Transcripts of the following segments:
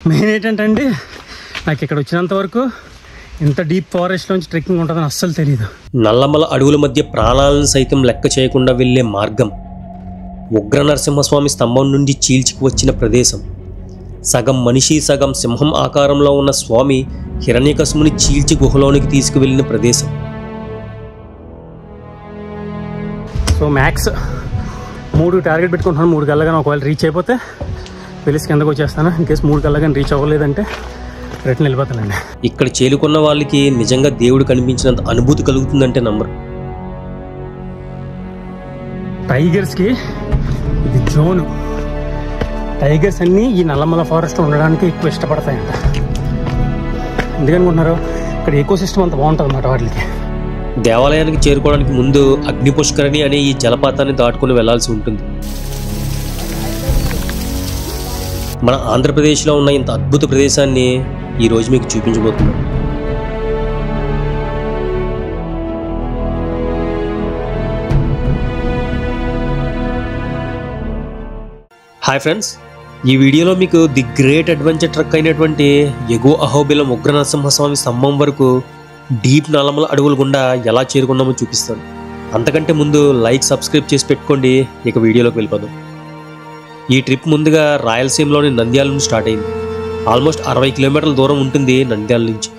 Main ఏంటంటే నాకు ఇక్కడ వచ్చినంత వరకు ఇంత డీప్ ఫారెస్ట్ నుంచి ట్రెక్కింగ్ ఉంటుందని అస్సలు తెలియదు. నల్లమల అడవుల మధ్య ప్రాణాలను సైతం లెక్క చేయకుండా వెళ్లే మార్గం, ఉగ్ర నరసింహస్వామి స్తంభం నుండి చీల్చుకు వచ్చిన ప్రదేశం, సగం మనిషి సగం సింహం ఆకారంలో ఉన్న స్వామి హిరణ్యకశిపుని చీల్చి గుహలోనికి తీసుకువెళ్లిన ప్రదేశం. సో మ్యాక్స్ 3 టార్గెట్ పెట్టుకుంటున్నాను. 3 కల్లా కానీ ఒకవేళ రీచ్ అయిపోతే వెలిసి కిందకు వచ్చేస్తాను. ఇన్కేస్ 3 కల్లా కానీ రీచ్ అవ్వలేదంటే రిటర్న్ వెళ్ళిపోతానండి. ఇక్కడ చేరుకున్న వాళ్ళకి నిజంగా దేవుడు కనిపించినంత అనుభూతి కలుగుతుందంటే నమ్మరు. టైగర్స్కి ఇది జోను. టైగర్స్ అన్నీ ఈ నల్లమల ఫారెస్ట్ ఉండడానికి ఎక్కువ ఇష్టపడతాయంట. ఎందుకనుకుంటున్నారు? ఇక్కడ ఎకోసిస్టమ్ అంత బాగుంటుంది అన్నమాట వాటికి. దేవాలయానికి చేరుకోవడానికి ముందు అగ్ని పుష్కరిణి అనే ఈ జలపాతాన్ని దాటుకుని వెళ్లాల్సి ఉంటుంది. మన ఆంధ్రప్రదేశ్లో ఉన్న ఇంత అద్భుత ప్రదేశాన్ని ఈరోజు మీకు చూపించబోతున్నాం. హాయ్ ఫ్రెండ్స్, ఈ వీడియోలో మీకు ది గ్రేట్ అడ్వెంచర్ ట్రక్ అయినటువంటి ఎగువ అహోబిలం ఉగ్ర నరసింహస్వామి స్తంభం వరకు డీప్ నల్లమల అడవుల గుండా ఎలా చేరుకున్నామో చూపిస్తాను. అంతకంటే ముందు లైక్, సబ్స్క్రైబ్ చేసి పెట్టుకోండి. ఇక వీడియోలోకి వెళ్ళిపోదాం. ఈ ట్రిప్ ముందుగా రాయలసీమలోని నంద్యాల నుంచి స్టార్ట్ అయింది. ఆల్మోస్ట్ 60 కిలోమీటర్ల దూరం ఉంటుంది నంద్యాల నుంచి.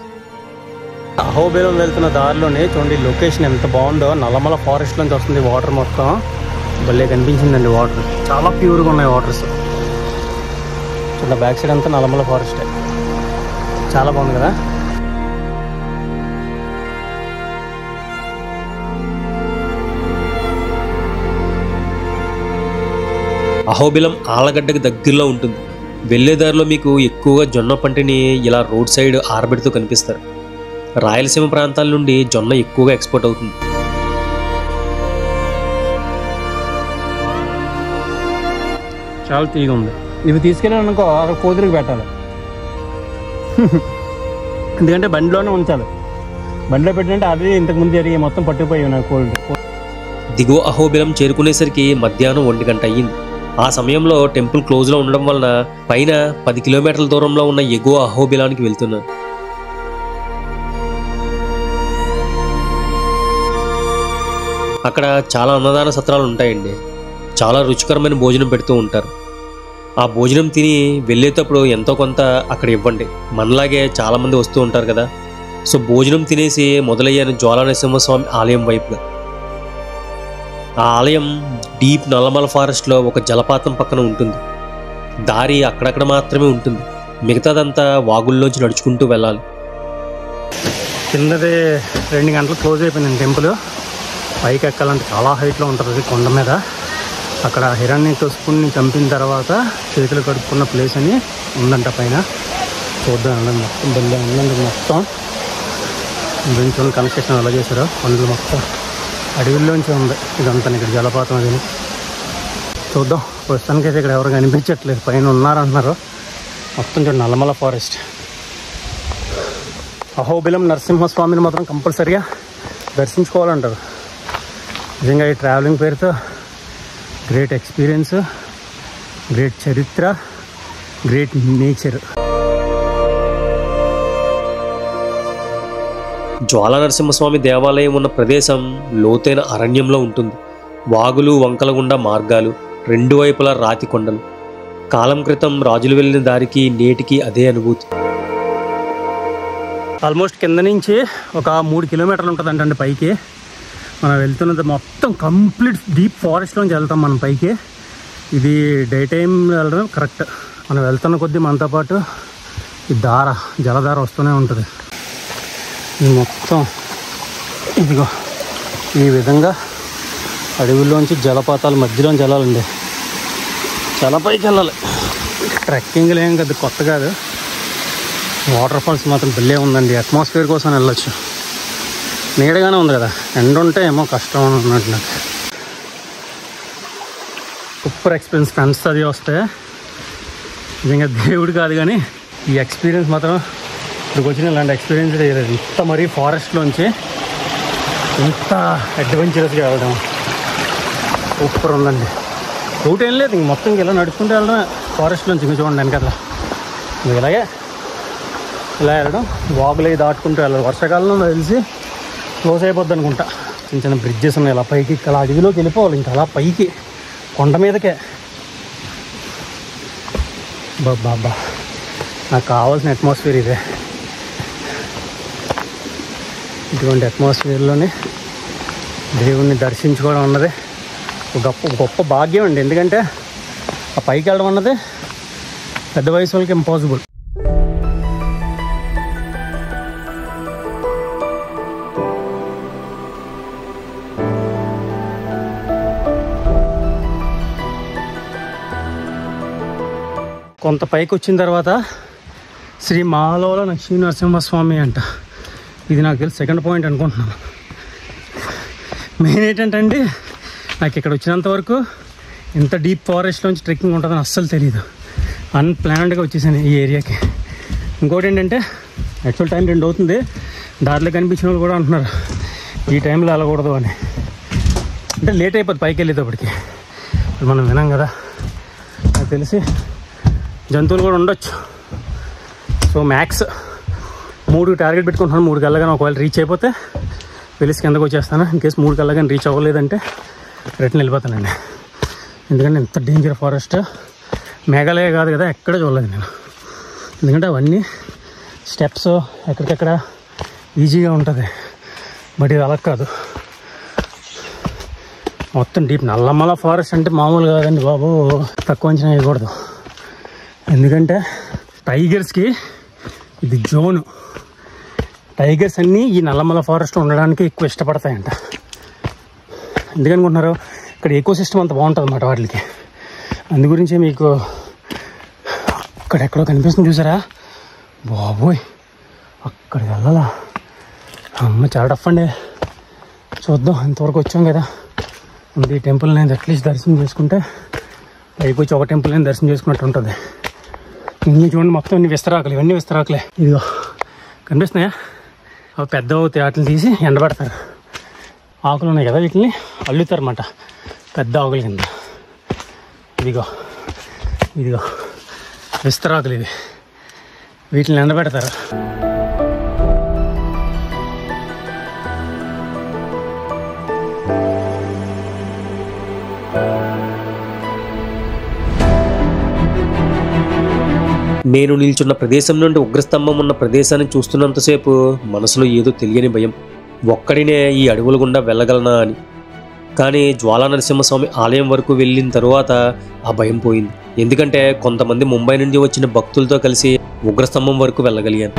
అహోబిలం వెళ్తున్న దారిలోనే చూడండి లొకేషన్ ఎంత బాగుందో. నల్లమల ఫారెస్ట్ నుంచి వస్తుంది వాటర్, మొత్తం భలే కనిపించిందండి. వాటర్ చాలా ప్యూర్గా ఉన్నాయి వాటర్స్. చూడండి బ్యాక్ సైడ్ అంతా నల్లమల ఫారెస్టే. చాలా బాగుంది కదా. అహోబిలం ఆలగడ్డకు దగ్గరలో ఉంటుంది. వెళ్ళేదారిలో మీకు ఎక్కువగా జొన్న పంటని ఇలా రోడ్ సైడ్ ఆరబెడుతూ కనిపిస్తారు. రాయలసీమ ప్రాంతాల నుండి జొన్న ఎక్కువగా ఎక్స్పోర్ట్ అవుతుంది. చాలా తీగ ఉంది. ఇవి తీసుకెళ్ళాలనుకో కోతురికి పెట్టాలి. ఎందుకంటే బండిలోనే ఉంచాలి. బండిలో పెట్టినట్టే ఆల్రెడీ ఇంతకుముందు జరిగి మొత్తం పట్టుకుపోయి నాకు కోల్డ్. దిగువ అహోబిలం చేరుకునేసరికి మధ్యాహ్నం 1 గంట అయ్యింది. ఆ సమయంలో టెంపుల్ క్లోజ్లో ఉండడం వలన పైన 10 కిలోమీటర్ల దూరంలో ఉన్న ఎగువ అహోబిలానికి వెళ్తున్నాను. అక్కడ చాలా అన్నదాన సత్రాలు ఉంటాయండి. చాలా రుచికరమైన భోజనం పెడుతూ ఉంటారు. ఆ భోజనం తిని వెళ్ళేటప్పుడు ఎంతో కొంత అక్కడ ఇవ్వండి. మనలాగే చాలామంది వస్తూ ఉంటారు కదా. సో భోజనం తినేసి మొదలయ్యాను జ్వాలా నరసింహస్వామి ఆలయం వైపుగా. ఆ ఆలయం డీప్ నల్లమల ఫారెస్ట్లో ఒక జలపాతం పక్కన ఉంటుంది. దారి అక్కడక్కడ మాత్రమే ఉంటుంది. మిగతాదంతా వాగుల్లోంచి నడుచుకుంటూ వెళ్ళాలి. కిందది 2 గంటలు క్లోజ్ అయిపోయింది టెంపుల్. పైకి ఎక్కాలంటే చాలా హైట్లో ఉంటుంది కొండ మీద. అక్కడ హిరణ్యకశిపుని చంపిన తర్వాత చేతులు కడుక్కున్న ప్లేస్ అని ఉందంట పైన. చూద్దాం వెళ్ళండి. మొత్తం బెల్ల ఉందండి. మొత్తం దీంట్లో కన్స్ట్రక్షన్ ఎలా చేశారో కొండలు మొత్తం అడవుల్లోంచి ఉంది ఇదంతా. ఇక్కడ జలపాతం అది చూద్దాం. ప్రస్తుతానికైతే ఇక్కడ ఎవరు కనిపించట్లేదు. పైన ఉన్నారంటున్నారు. మొత్తం చూడండి నల్లమల ఫారెస్ట్. అహోబిలం నరసింహస్వామిని మాత్రం కంపల్సరీగా దర్శించుకోవాలంటారు. నిజంగా ఈ ట్రావెలింగ్ పేరుతో గ్రేట్ ఎక్స్పీరియన్స్, గ్రేట్ చరిత్ర, గ్రేట్ నేచర్. జ్వాలా నరసింహస్వామి దేవాలయం ఉన్న ప్రదేశం లోతైన అరణ్యంలో ఉంటుంది. వాగులు, వంకల గుండా మార్గాలు, 2 వైపులా రాతి కొండలు. కాలం క్రితం రాజులు వెళ్ళిన దారికి నేటికి అదే అనుభూతి. ఆల్మోస్ట్ కింద నుంచి ఒక 3 కిలోమీటర్లు ఉంటుందంటండి పైకి. మనం వెళ్తున్నది మొత్తం కంప్లీట్ డీప్ ఫారెస్ట్లోంచి వెళ్తాం మనం పైకి. ఇది డే టైం వెళ్ళడం కరెక్ట్. మనం వెళ్తున్న కొద్దీ మనతో పాటు ఈ జలధార వస్తూనే ఉంటుంది. ఇది మొత్తం ఇదిగో ఈ విధంగా అడవుల్లోంచి జలపాతాల మధ్యలోంచి వెళ్ళాలండి. చాలా పైకి వెళ్ళాలి. ట్రెక్కింగ్లు ఏం కదా కొత్త కాదు. వాటర్ ఫాల్స్ మాత్రం భలే ఉందండి. అట్మాస్ఫియర్ కోసం వెళ్ళొచ్చు. నీడగానే ఉంది కదా. ఎండ ఉంటే ఏమో కష్టం అన్నట్టు. నాకు సూపర్ ఎక్స్పీరియన్స్. ఫ్రెండ్స్ అది వస్తే నిజంగా దేవుడు కాదు కానీ ఈ ఎక్స్పీరియన్స్ మాత్రం ఇక్కడికి వచ్చిన ఇలాంటి ఎక్స్పీరియన్స్ లేదు. ఇంత మరీ ఫారెస్ట్లోంచి ఇంత అడ్వెంచరస్గా వెళ్ళడం సూపర్ ఉందండి. రూట్ ఏం లేదు, ఇంక మొత్తం ఇలా నడుచుకుంటూ వెళ్ళడం ఫారెస్ట్లోంచి. ఇంక చూడండి వెనకాల ఇలాగే ఇలా వెళ్ళడం, వాగులు దాటుకుంటూ వెళ్ళాలి. వర్షాకాలంలో నాకు తెలిసి క్లోజ్ అయిపోద్ది అనుకుంటా. చిన్న చిన్న బ్రిడ్జెస్ ఉన్నాయి, ఇలా పైకి అలా అడవిలోకి వెళ్ళిపోవాలి, ఇంకా అలా పైకి కొండ మీదకే. బాబా నాకు కావాల్సిన అట్మాస్ఫియర్ ఇదే. ఇటువంటి అట్మాస్ఫియర్లోనే దేవుణ్ణి దర్శించుకోవడం అన్నది ఒక గొప్ప భాగ్యం అండి. ఎందుకంటే ఆ పైకి వెళ్ళడం అన్నది పెద్ద వయసు వాళ్ళకి ఇంపాసిబుల్. కొంత పైకి వచ్చిన తర్వాత శ్రీ మాలోల లక్ష్మీ నరసింహస్వామి అంట. ఇది నాకు తెలిసి సెకండ్ పాయింట్ అనుకుంటున్నాను. మెయిన్ ఏంటంటే అండి, నాకు ఇక్కడ వచ్చినంత వరకు ఇంత డీప్ ఫారెస్ట్లోంచి ట్రెక్కింగ్ ఉంటుందని అస్సలు తెలియదు. అన్ప్లాన్డ్గా వచ్చేసాను ఈ ఏరియాకి. ఇంకోటి ఏంటంటే యాక్చువల్ టైం 2 అవుతుంది. దారిలో కనిపించిన వాళ్ళు కూడా అంటున్నారు ఈ టైంలో వెళ్ళకూడదు అని. అంటే లేట్ అయిపోద్ది పైకి వెళ్ళేటప్పటికి. మనం వినాం కదా, నాకు తెలిసి జంతువులు కూడా ఉండొచ్చు. సో మ్యాక్స్ 3 టార్గెట్ పెట్టుకుంటున్నాను. 3 కల్లాగానే ఒకవేళ రీచ్ అయిపోతే వెలిసి కిందకు వచ్చేస్తాను. ఇన్ కేసు 3 కల్లాగానే రీచ్ అవ్వలేదంటే రిటర్న్ వెళ్ళిపోతానండి. ఎందుకంటే ఇంత డేంజర్ ఫారెస్ట్ మేఘాలయ కాదు కదా, ఎక్కడ చూడలేదు నేను. ఎందుకంటే అవన్నీ స్టెప్స్ ఎక్కడికెక్కడ ఈజీగా ఉంటుంది, బట్ ఇది అలా కాదు. మొత్తం డీప్ నల్లమల ఫారెస్ట్ అంటే మామూలు కాదండి బాబు, తక్కువ అంచనా వేయకూడదు. ఎందుకంటే టైగర్స్కి ఇది జోను. టైగర్స్ అన్నీ ఈ నల్లమల ఫారెస్ట్ ఉండడానికి ఎక్కువ ఇష్టపడతాయంట. ఎందుకనుకుంటున్నారు, ఇక్కడ ఎకో సిస్టమ్ అంత బాగుంటుంది అన్నమాట వాటికి. అందు గురించి మీకు అక్కడెక్కడో కనిపిస్తుంది చూసారా బాబోయ్, అక్కడికి వెళ్ళాలా? అమ్మ చాలా టఫ్ అండి. చూద్దాం, ఇంతవరకు వచ్చాం కదా. ఉంది ఈ టెంపుల్ నేను అట్లీస్ట్ దర్శనం చేసుకుంటే పైకి వచ్చి ఒక టెంపుల్ నేను దర్శనం చేసుకున్నట్టు ఉంటుంది. ఇన్ని చూడండి, మొత్తం ఇన్ని విస్తరాకులు, ఇవన్నీ విస్తరాకులే. ఇదిగో కనిపిస్తున్నాయా? అవి పెద్ద అవుతాయి, వాటిని తీసి ఎండబెడతారు. ఆకులు ఉన్నాయి కదా, వీటిని అల్లుతారన్నమాట పెద్ద ఆకుల కింద. ఇదిగో ఇదిగో విస్తరాకులు ఇవి, వీటిని ఎండబెడతారు. నేను నిల్చున్న ప్రదేశం నుండి ఉగ్రస్తంభం ఉన్న ప్రదేశాన్ని చూస్తున్నంతసేపు మనసులో ఏదో తెలియని భయం. ఒక్కడినే ఈ అడవుల గుండా వెళ్ళగలనా అని. కానీ జ్వాలా నరసింహస్వామి ఆలయం వరకు వెళ్ళిన తరువాత ఆ భయం పోయింది. ఎందుకంటే కొంతమంది ముంబై నుండి వచ్చిన భక్తులతో కలిసి ఉగ్రస్తంభం వరకు వెళ్ళగలిగాను.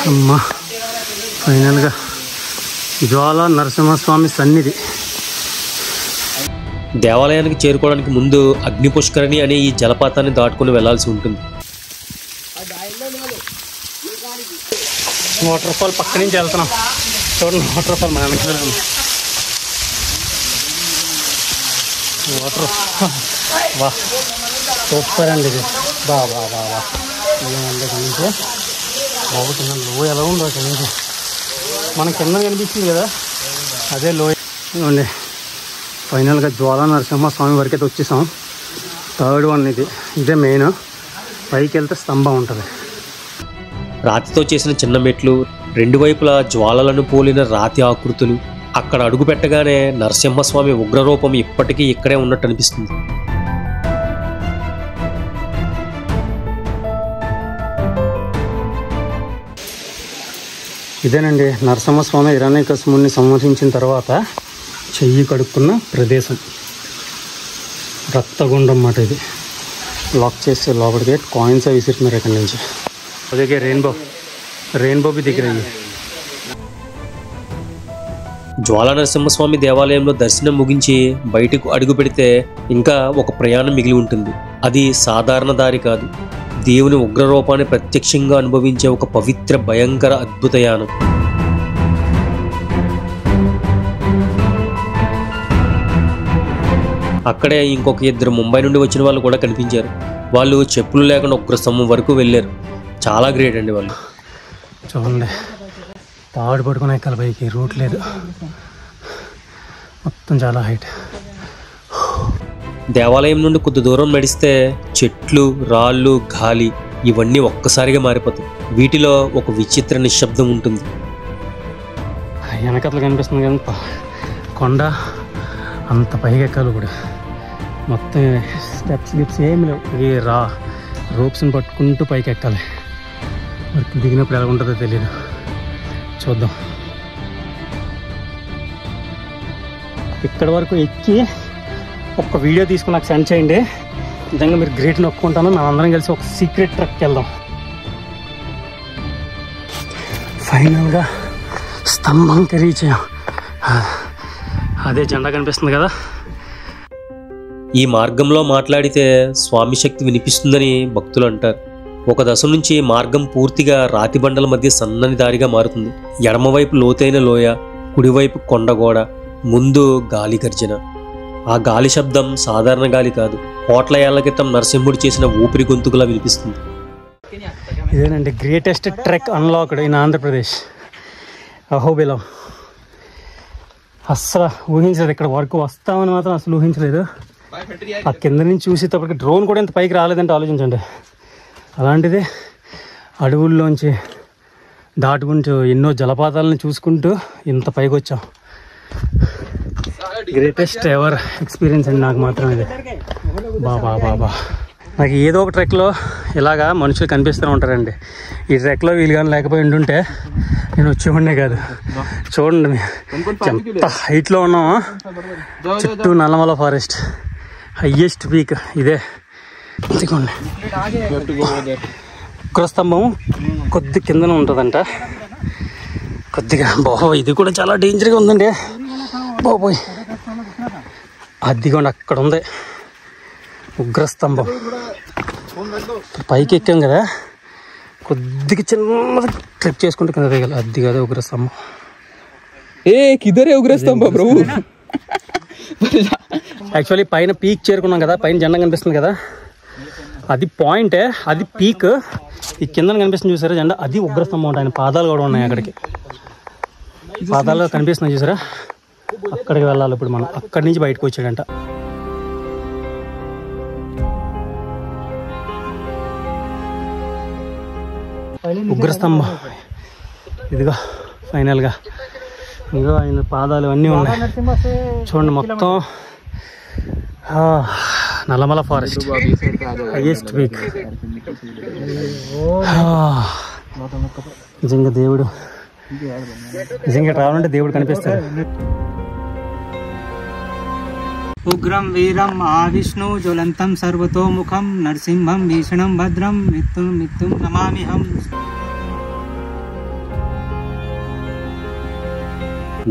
అమ్మా, ఫైనల్గా జ్వాలా నరసింహస్వామి సన్నిధి. దేవాలయానికి చేరుకోవడానికి ముందు అగ్ని పుష్కరిణి అనే ఈ జలపాతాన్ని దాటుకుని వెళ్లాల్సి ఉంటుంది. వాటర్ ఫాల్ పక్క నుంచి వెళ్తున్నాం. చూడండి వాటర్ ఫాల్ మన వెనక వాటర్. వా సూపర్ అండి ఇది. బా బా బా బా ఏమంటే ఇక్కడ నుంచి బాగుంటుంది. లోయ ఎలా ఉందో అక్కడ నుంచి మన కింద కనిపిస్తుంది కదా, అదే లోయ. ఇవ్వండి ఫైనల్గా జ్వాలా నరసింహస్వామి వరకు అయితే వచ్చేసాం. 3rd వన్ ఇది. ఇదే మెయిన్. పైకి వెళ్తే స్తంభం ఉంటుంది. రాతితో చేసిన చిన్న మెట్లు, 2 వైపులా జ్వాలలను పోలిన రాతి ఆకృతులు. అక్కడ అడుగు పెట్టగానే నరసింహస్వామి ఉగ్రరూపం ఇప్పటికీ ఇక్కడే ఉన్నట్టు అనిపిస్తుంది. ఇదేనండి నరసింహస్వామి హిరణ్యకశిపుని సంహరించిన తర్వాత చెయ్యి కడుక్కున్న ప్రదేశం. రక్తగుండం అన్నమాట ఇది. లాక్ చేస్తే లోపలికి కాయిన్స్ అవి విసిరుతున్నారు ఇక్కడ నుంచి. అదే రెయిన్బో भी दिख रही है. జ్వాలా నరసింహస్వామి దేవాలయంలో దర్శనం ముగించి బయటకు అడుగు పెడితే ఇంకా ఒక ప్రయాణం మిగిలి ఉంటుంది. అది సాధారణ దారి కాదు, దేవుని ఉగ్రరూపాన్ని ప్రత్యక్షంగా అనుభవించే ఒక పవిత్ర భయంకర అద్భుత యానం. అక్కడే ఇంకొక 2 ముంబై నుండి వచ్చిన వాళ్ళు కూడా కనిపించారు. వాళ్ళు చెప్పులు లేకుండా ఉగ్రస్తంభం వరకు వెళ్ళారు. చాలా గ్రేట్ అండి వాళ్ళు. చూడండి, తాడు పట్టుకుని ఎక్కాలి పైకి, రూట్ లేదు, మొత్తం చాలా హైట్. దేవాలయం నుండి కొద్ది దూరం నడిస్తే చెట్లు, రాళ్ళు, గాలి ఇవన్నీ ఒక్కసారిగా మారిపోతాయి. వీటిలో ఒక విచిత్ర నిశ్శబ్దం ఉంటుంది. వెనకట్లు కనిపిస్తుంది కానీ కొండ అంత పైకి ఎక్కాలి. ఇప్పుడు మొత్తం స్టెప్స్ ఏమి లేవు, ఈ రోప్స్ని పట్టుకుంటూ పైకి ఎక్కాలి. మరి దిగినప్పుడు ఎలా ఉంటుందో తెలియదు, చూద్దాం. ఇక్కడ వరకు ఎక్కి ఒక వీడియో తీసుకుని నాకు సెండ్ చేయండి. నిజంగా మీరు గ్రేట్ నొక్కుంటాను. మనం అందరం కలిసి ఒక సీక్రెట్ ట్రెక్కి వెళ్దాం. ఫైనల్గా స్తంభంకి రీచ్ అయ్యాం. అదే జెండా కనిపిస్తుంది కదా. ఈ మార్గంలో మాట్లాడితే స్వామి శక్తి వినిపిస్తుందని భక్తులు అంటారు. ఒక దశ నుంచి మార్గం పూర్తిగా రాతి బండల మధ్య సన్నని దారిగా మారుతుంది. ఎడమవైపు లోతైన లోయ, కుడివైపు కొండగోడ, ముందు గాలి గర్జన. ఆ గాలి శబ్దం సాధారణ గాలి కాదు, కోట్ల ఏళ్ల క్రితం నరసింహుడు చేసిన ఊపిరి గొంతుకులా వినిపిస్తుంది. ఇదేనండి greatest trek unlocked in Andhra Pradesh, Ahobilam. అస్సలు ఊహించలేదు, ఇక్కడ వరకు వస్తామని మాత్రం అసలు ఊహించలేదు. ఆ కింద నుంచి చూసేటప్పటికి డ్రోన్ కూడా ఇంత పైకి రాలేదంటే ఆలోచించండి. అలాంటిది అడవుల్లోంచి దాటుకుంటూ ఎన్నో జలపాతాలను చూసుకుంటూ ఇంత పైకి వచ్చాం. గ్రేటెస్ట్ ఎవర్ ఎక్స్పీరియన్స్ అండి నాకు మాత్రం ఇది. బాబా నాకు ఏదో ఒక ట్రెక్లో ఇలాగా మనుషులు కనిపిస్తూనే ఉంటారండి. ఈ ట్రెక్లో వీలు కానీ లేకపోయి ఉంటుంటే నేను వచ్చేవాడినే కాదు. చూడండి ఎంత హైట్లో ఉన్నామో. చుట్టూ నల్లమల ఫారెస్ట్, హయ్యెస్ట్ పీక్ ఇదే. ఇదిగోండి ఉగ్రస్తంభం కొద్ది కిందన ఉంటుందంట. కొద్దిగా ఇది కూడా చాలా డేంజర్గా ఉందండి బాబోయ్. అదిగోండి అక్కడ ఉంది ఉగ్రస్తంభం. పైకి ఎక్కాం కదా, కొద్దిగా చిన్నది ట్రెక్ చేసుకుంటే కింద దిగాలి. అది కదా ఉగ్రస్తంభం. కిదరే ఉగ్రస్తంభం ప్రభు. యాక్చువల్లీ పైన పీక్ చేరుకున్నాం కదా, పైన జెండా కనిపిస్తుంది కదా, అది పాయింటే, అది పీక్. ఈ కింద కనిపిస్తుంది చూసారా జెండా, అది ఉగ్రస్తంభం ఉంటాయి. ఆయన పాదాలు కూడా ఉన్నాయి, అక్కడికి పాదాలు కనిపిస్తున్నాయి చూసారా, అక్కడికి వెళ్ళాలి ఇప్పుడు మనం. అక్కడి నుంచి బయటకు వచ్చాడంట. ఉగ్రస్తంభం ఇదిగో ఫైనల్గా. ఇదిగో ఆయన పాదాలు అన్నీ ఉన్నాయి చూడండి. మొత్తం నల్లమల ఫారెస్ట్, హైయెస్ట్ పీక్. నిజంగా దేవుడు, నిజంగా రావాలంటే దేవుడు కనిపిస్తాడు. ఉగ్రం వీరం మహావిష్ణు జ్వలంతం సర్వతోముఖం నరసింహం భీషణం భద్రం మిత్తుం నమామిహం.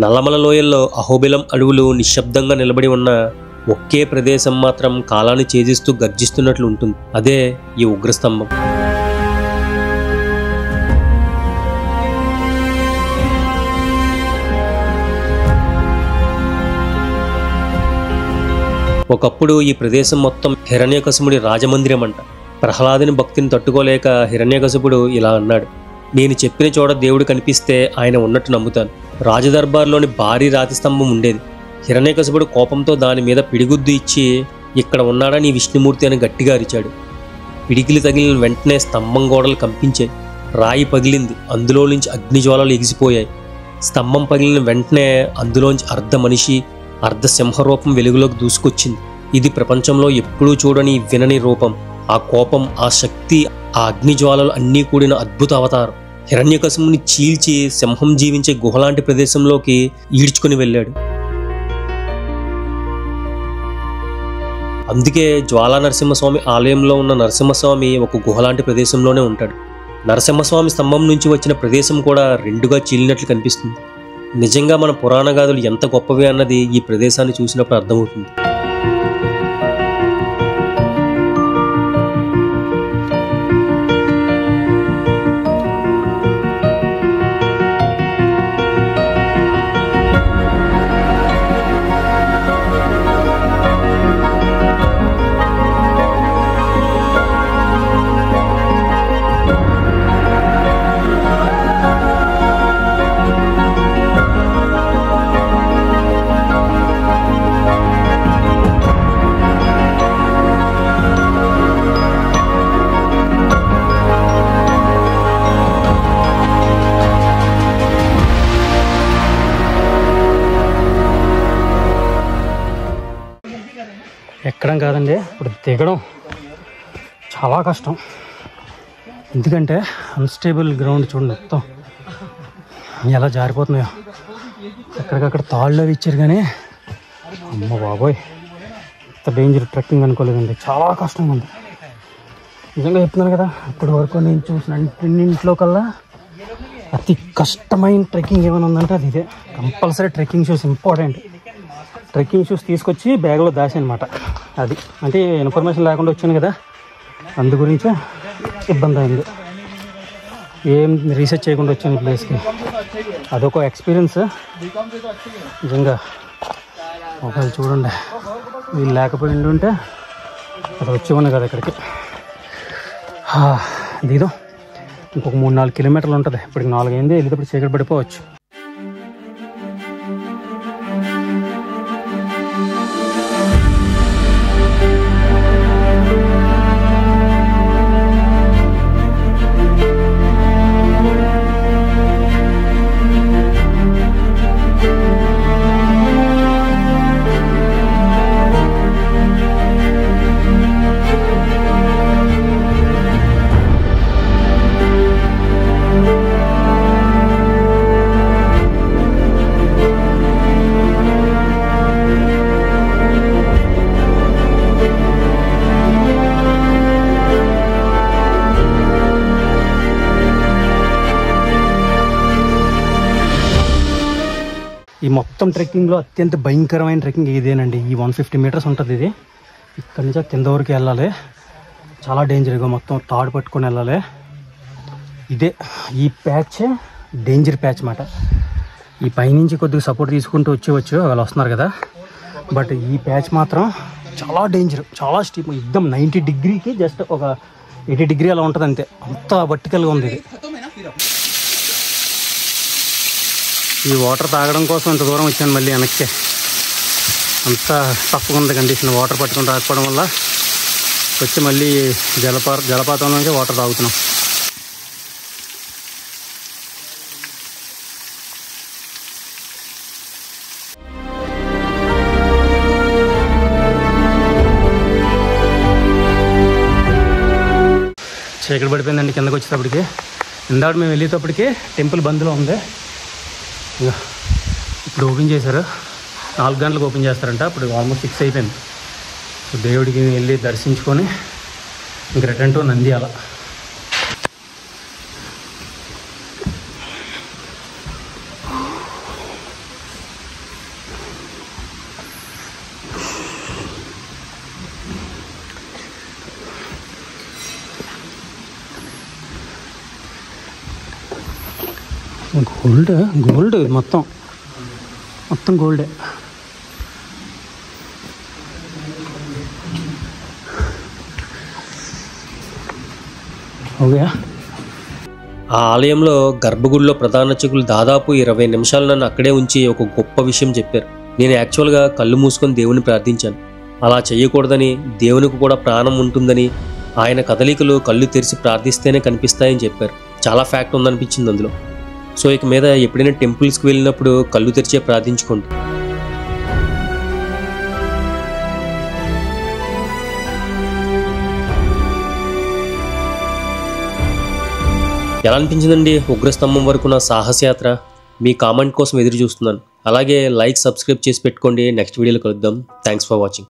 నల్లమల లోయల్లో అహోబిలం అడవులు నిశ్శబ్దంగా నిలబడి ఉన్న ఒకే ప్రదేశం మాత్రం కాలాన్ని ఛేదిస్తూ గర్జిస్తున్నట్లు ఉంటుంది. అదే ఈ ఉగ్రస్తంభం. ఒకప్పుడు ఈ ప్రదేశం మొత్తం హిరణ్యకశిపుడి రాజమందిరం అంట. ప్రహ్లాదుని భక్తిని తట్టుకోలేక హిరణ్యకశిపుడు ఇలా అన్నాడు, నేను చెప్పిన చోట దేవుడు కనిపిస్తే ఆయన ఉన్నట్టు నమ్ముతాను. రాజదర్బార్లోని భారీ రాతి స్తంభం ఉండేది. హిరణ్యకశిపుడు కోపంతో దాని మీద పిడిగుద్దు ఇచ్చి, ఇక్కడ ఉన్నాడని విష్ణుమూర్తి అని గట్టిగా అరిచాడు. పిడికిలి తగిలిన వెంటనే స్తంభం గోడలు కంపించాయి. రాయి పగిలింది, అందులో నుంచి అగ్నిజ్వాలలు ఎగిసిపోయాయి. స్తంభం పగిలిన వెంటనే అందులోంచి అర్ధ మనిషి, అర్ధ సింహరూపం వెలుగులోకి దూసుకొచ్చింది. ఇది ప్రపంచంలో ఎప్పుడూ చూడని వినని రూపం. ఆ కోపం, ఆ శక్తి, ఆ అగ్నిజ్వాలలు అన్నీ కూడిన అద్భుత అవతారం. హిరణ్యకశిపుని చీల్చి సింహం జీవించే గుహలాంటి ప్రదేశంలోకి ఈడ్చుకుని వెళ్ళాడు. అందుకే జ్వాలా నరసింహస్వామి ఆలయంలో ఉన్న నరసింహస్వామి ఒక గుహలాంటి ప్రదేశంలోనే ఉంటాడు. నరసింహస్వామి స్తంభం నుంచి వచ్చిన ప్రదేశం కూడా రెండుగా చీలినట్లు కనిపిస్తుంది. నిజంగా మన పురాణ గాథలు ఎంత గొప్పవి అన్నది ఈ ప్రదేశాన్ని చూసినప్పుడు అర్థమవుతుంది. ఎక్కడం కాదండి, ఇప్పుడు దిగడం చాలా కష్టం. ఎందుకంటే అన్స్టేబుల్ గ్రౌండ్ చూడండి, మొత్తం ఎలా జారిపోతున్నాయో. ఎక్కడికక్కడ తాళ్ళు అవి ఇచ్చారు కానీ అమ్మ బాబోయ్ ఇంత డేంజర్ ట్రెక్కింగ్ అనుకోలేదండి. చాలా కష్టంగా ఉంది నిజంగా చెప్తున్నాను కదా. ఇప్పటి వరకు నేను చూసిన అన్నింటిలో కల్లా అతి కష్టమైన ట్రెక్కింగ్ ఏమైనా ఉందంటే అది ఇదే. Compulsory trekking shoes important. Trekking shoes తీసుకొచ్చి బ్యాగ్లో దాచానమాట. అది అంటే ఇన్ఫర్మేషన్ లేకుండా వచ్చాను కదా, అందు గురించే ఇబ్బంది అయింది. ఏం రీసెర్చ్ చేయకుండా వచ్చాను ఈ ప్లేస్కి. అదొక ఎక్స్పీరియన్స్ నిజంగా. ఒకవేళ చూడండి, వీళ్ళు లేకపోయి ఉంటే అది వచ్చేవాడిని కదా ఇక్కడికి. దిగుదాం. ఇంకొక 3-4 కిలోమీటర్లు ఉంటుంది. ఇప్పటికి 4 అయింది. వెళ్ళేటప్పుడు చీకటి పడిపోవచ్చు. ఈ మొత్తం ట్రెక్కింగ్లో అత్యంత భయంకరమైన ట్రెక్కింగ్ ఇదేనండి. ఈ 150 మీటర్స్ ఉంటుంది. ఇది ఇక్కడ నుంచి కింద వరకు వెళ్ళాలి. చాలా డేంజర్గా మొత్తం తాడు పట్టుకొని వెళ్ళాలి. ఇదే ఈ ప్యాచ్ డేంజర్ ప్యాచ్ అన్నమాట. ఈ పైనుంచి కొద్దిగా సపోర్ట్ తీసుకుంటూ వచ్చేవచ్చు, వాళ్ళు వస్తున్నారు కదా. బట్ ఈ ప్యాచ్ మాత్రం చాలా డేంజర్, చాలా స్టీప్. ఎక్దమ్ 90 డిగ్రీకి జస్ట్ ఒక 80 డిగ్రీ అలా ఉంటుంది అంతే. అంత వర్టికల్గా ఉంది ఇది. ఈ వాటర్ తాగడం కోసం ఇంత దూరం వచ్చాను మళ్ళీ వెనక్కి. అంత టఫ్గా ఉంది కండిషన్. వాటర్ పట్టుకుని రాకపోవడం వల్ల వచ్చి మళ్ళీ జలపాతం నుంచి వాటర్ తాగుతున్నాం. చీకటి పడిపోయిందండి కిందకి వచ్చేటప్పటికి. ఇందాక మేము వెళ్ళేటప్పటికి టెంపుల్ బంద్లో ఉంది. ఇప్పుడు ఓపెన్ చేశారు. 4 గంటలకు ఓపెన్ చేస్తారంట. ఇప్పుడు ఆల్మోస్ట్ 6 అయిపోయింది. సో దేవుడికి వెళ్ళి దర్శించుకొని ఇంక రిటర్న్ టు నంద్యాల. గోల్డ్ మొత్తం గోల్డే. ఓకే. ఆ ఆలయంలో గర్భగుడిలో ప్రధాన అర్చకులు దాదాపు 20 నిమిషాలు నన్ను అక్కడే ఉంచి ఒక గొప్ప విషయం చెప్పారు. నేను యాక్చువల్గా కళ్ళు మూసుకొని దేవుని ప్రార్థించాను. అలా చేయకూడదని, దేవునికి కూడా ప్రాణం ఉంటుందని, ఆయన కదలికలు కళ్ళు తెరిచి ప్రార్థిస్తేనే కనిపిస్తాయని చెప్పారు. చాలా ఫ్యాక్ట్ ఉందనిపించింది అందులో. సో ఇక మీద ఎప్పుడైనా టెంపుల్స్కి వెళ్ళినప్పుడు కళ్ళు తెరిచే ప్రార్థించుకోండి. ఎలా అనిపించిందండి ఉగ్రస్తంభం వరకు నా సాహసయాత్ర? మీ కామెంట్ కోసం ఎదురు చూస్తున్నాను. అలాగే లైక్, సబ్స్క్రైబ్ చేసి పెట్టుకోండి. నెక్స్ట్ వీడియోలో కలుద్దాం. Thanks for watching.